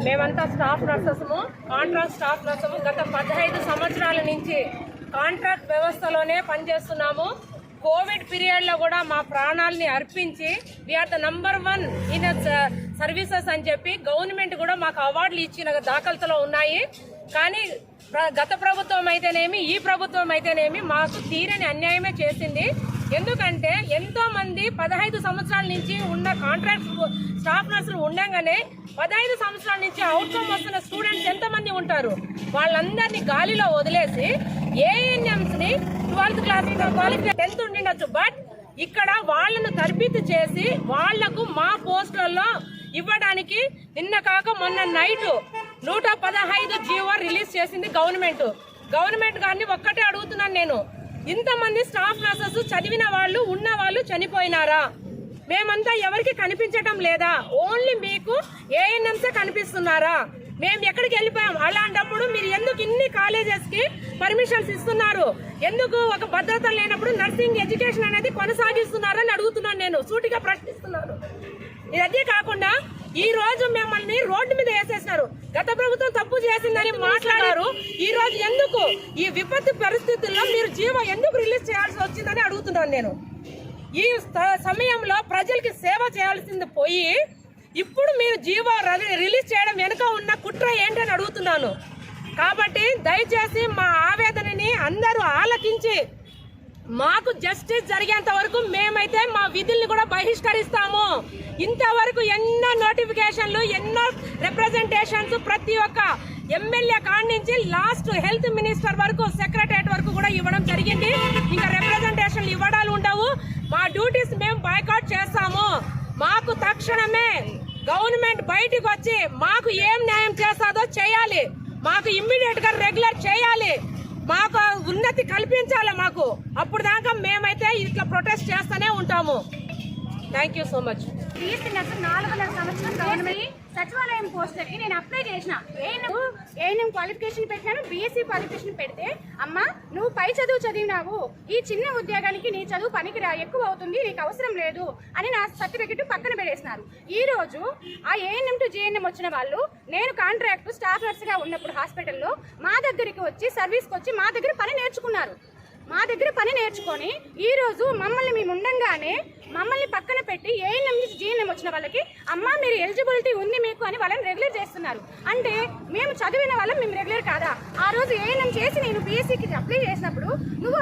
మేమంతా staff నర్సెస్ము, contract staff నర్సము. గత 15 సంవత్సరాల నుంచి కాంట్రాక్ట్ వ్యవస్థలోనే పనిచేస్తున్నాము. కోవిడ్ పీరియడ్లో కూడా మా ప్రాణాలని అర్పించి వీఆర్ ద నంబర్ 1 ఇన్ సర్వీసెస్ అని చెప్పి గవర్నమెంట్ కూడా మాకు అవార్డులు ఇచ్చిన దాఖలతలో ఉన్నాయి. కానీ గత ప్రభుత్వం అయితేనేమి, ఈ ప్రభుత్వం అయితేనేమి మాకు తీరని అన్యాయమే చేసింది. ఎందుకంటే ఎంతో మంది 15 సంవత్సరాల నుంచి ఉన్న కాంట్రాక్ట్ స్టాఫ్ నర్సులు ఉండగానే 15 సంవత్సరాల నుంచి అవుట్కమ్ వస్తున్న స్టూడెంట్స్ ఎంతమంది ఉంటారు, వాళ్ళందరినీ గాలిలో వదిలేసి ఏఎన్ఎంస్ ని 12th class qualification 10th ఉండిండొచ్చు, but ఇక్కడ వాళ్లను తరబితి చేసి వాళ్లకు మా పోస్టులలో ఇవ్వడానికి నిన్న కాక మొన్న నైట్ 115 జీవో రిలీజ్ చేసింది గవర్నమెంట్ గారిని ఒక్కటే అడుగుతున్నాను నేను, ఇంతమంది స్టాఫ్ నర్సెస్ చదివిన వాళ్ళు ఉన్న వాళ్ళు చనిపోయినారా? మేమంతా ఎవరికి కనిపించటం లేదా? ఓన్లీ మీకు ఏఎన్ఎంసే కనిపిస్తున్నారా? మేము ఎక్కడికి వెళ్ళిపోయాం? అలాంటప్పుడు మీరు ఎందుకు ఇన్ని కాలేజెస్ కి పర్మిషన్స్ ఇస్తున్నారు? ఎందుకు ఒక భద్రత లేనప్పుడు నర్సింగ్ ఎడ్యుకేషన్ అనేది కొనసాగిస్తున్నారని అడుగుతున్నాను నేను, సూటిగా ప్రశ్నిస్తున్నాను. ఇదే కాకుండా ఈ రోజు మిమ్మల్ని రోడ్డు మీద వేసేసినారు. గత ప్రభుత్వం తప్పు చేసిందని మాట్లాడారు. ఈ రోజు ఎందుకు ఈ విపత్తు పరిస్థితుల్లో మీరు జీవో ఎందుకు రిలీజ్ చేయాల్సి వచ్చిందని అడుగుతున్నాను నేను. ఈ సమయంలో ప్రజలకి సేవ చేయాల్సింది పోయి ఇప్పుడు మీరు జీవో రిలీజ్ చేయడం వెనుక ఉన్న కుట్ర ఏంటని అడుగుతున్నాను. కాబట్టి దయచేసి మా ఆవేదనని అందరూ ఆలకించి మాకు జస్టిస్ జరిగేంత వరకు మేమైతే మా విధుల్ని కూడా బహిష్కరిస్తాము. ఇంతవరకు ఎన్నో నోటిఫికేషన్లు, ఎన్నో రిప్రజెంటేషన్స్ ప్రతి ఒక్క ఎమ్మెల్యే కాడి నుంచి లాస్ట్ హెల్త్ మినిస్టర్ వరకు, సెక్రటరియట్ వరకు కూడా ఇవ్వడం జరిగింది. ఇంకా రిప్రజెంటేషన్లు ఇవ్వడాలు ఉండవు. మా డ్యూటీస్ మేము బాయ్కాట్ చేస్తాము. మాకు తక్షణమే గవర్నమెంట్ బయటికి వచ్చి మాకు ఏం న్యాయం చేస్తాదో చేయాలి. మాకు ఇమ్మీడియట్ గా రెగ్యులర్ చేయాలి. మాకు ఉన్నతి కల్పించాలి. మాకు అప్పుడు దాకా మేమైతే ఇట్లా ప్రొటెస్ట్ చేస్తూనే ఉంటాము. Thank you so much. BSc nurse 4 సంవత్సరం గవర్నమెంట్ సచివాలయం పోస్టులకి నేను అప్లై చేసిన. ఏఎన్ఎం క్వాలిఫికేషన్ పెట్టినాను, బీఎస్సీ క్వాలిఫికేషన్ పెడితే అమ్మ నువ్వు పై చదువు చదివినావు, ఈ చిన్న ఉద్యోగానికి నీ చదువు పనికిరా, ఎక్కువ అవుతుంది, నీకు అవసరం లేదు అని నా సర్టిఫికెట్ పక్కన పెట్టేసినారు. ఈ రోజు ఆ ఏఎన్ఎం టు జేఎన్ఎం వచ్చిన వాళ్ళు నేను కాంట్రాక్ట్ స్టాఫ్ నర్సుగా ఉన్నప్పుడు హాస్పిటల్లో మా దగ్గరికి వచ్చి సర్వీస్కి వచ్చి మా దగ్గర పని నేర్చుకున్నారు. మా దగ్గర పని నేర్చుకొని ఈ రోజు మమ్మల్ని మేము ఉండంగానే మమ్మల్ని పక్కన పెట్టి ఏఎన్ఎం నుంచి జీఎన్ఎం వచ్చిన వాళ్ళకి అమ్మ మీరు ఎలిజిబిలిటీ ఉంది మీకు అని వాళ్ళని రెగ్యులర్ చేస్తున్నారు. అంటే మేము చదివిన వాళ్ళం, మేము రెగ్యులర్ కాదా? ఆ రోజు ఏఎన్ఎం చేసి నేను బీఎస్సీకి అప్లై చేసినప్పుడు నువ్వు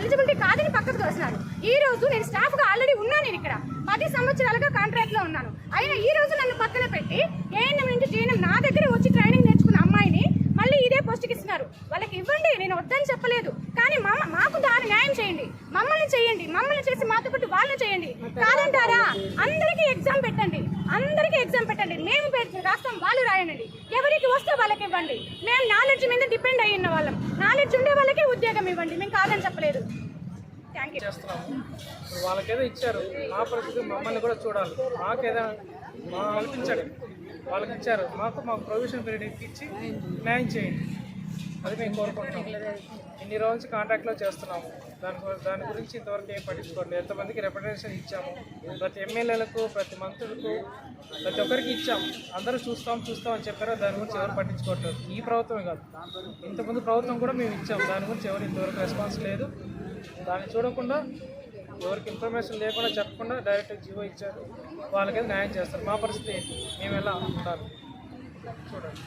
ఎలిజిబిలిటీ కాదని పక్కకు తోసినారు. ఈ రోజు నేను స్టాఫ్గా ఆల్రెడీ ఉన్నాను. నేను ఇక్కడ 10 సంవత్సరాలుగా కాంట్రాక్ట్లో ఉన్నాను. అయినా ఈ రోజు నన్ను పక్కన పెట్టి ఏఎన్ఎం నుంచి జీఎన్ఎం నా దగ్గర వచ్చి ట్రైనింగ్ నేర్చుకున్న అమ్మాయిని మళ్ళీ ఇదే పోస్ట్కి ఇస్తున్నారు. వాళ్ళకి ఇవ్వండి, నేను వద్దని చెప్పలేదు, కానీ మాకు దాని న్యాయం చేయండి, మమ్మల్ని చేయండి, మమ్మల్ని చేసి మాతో పాటు వాళ్ళని చేయండి. కాదంటారా? అందరికీ ఎగ్జామ్ పెట్టండి, మేము రాస్తాం, వాళ్ళు రాయండి, ఎవరికి వస్తే వాళ్ళకి ఇవ్వండి. మేము నాలెడ్జ్ మీద డిపెండ్ అయ్యి ఉన్న వాళ్ళం, నాలెడ్జ్ ఉండే వాళ్ళకి ఉద్యోగం ఇవ్వండి, మేము కాదని చెప్పలేదు. Thank you. వాళ్ళకేదో ఇచ్చారు, మా పరిస్థితి మమ్మల్ని కూడా చూడాలి. మాకేదో కల్పించండి, వాళ్ళకి ఇచ్చారు, మాకు ప్రొవిజన్ పీరియడ్ ఇచ్చి న్యాయం చేయండి, అది మేము కోరుకుంటున్నాం. ఇన్ని రోజు కాంట్రాక్ట్లో చేస్తున్నాము, దాని గురించి ఇంతవరకు ఏం పట్టించుకోండి. ఎంతమందికి రిప్రజెంటేషన్ ఇచ్చాము, ప్రతి ఎమ్మెల్యేలకు, ప్రతి మంత్రులకు, ప్రతి ఒక్కరికి ఇచ్చాము. అందరూ చూస్తాం అని చెప్పారో దాని గురించి ఎవరు పట్టించుకోవట్లేదు. ఈ ప్రభుత్వమే కాదు, ఇంతకుముందు ప్రభుత్వం కూడా మేము ఇచ్చాము, దాని గురించి ఎవరు ఇంతవరకు రెస్పాన్స్ లేదు. దాన్ని చూడకుండా, ఎవరికి ఇన్ఫర్మేషన్ లేకుండా చెప్పకుండా డైరెక్ట్ జీవో ఇచ్చారు. వాళ్ళకైతే న్యాయం చేస్తారు. మా పరిస్థితి మేము ఎలా ఉండాలి చూడండి.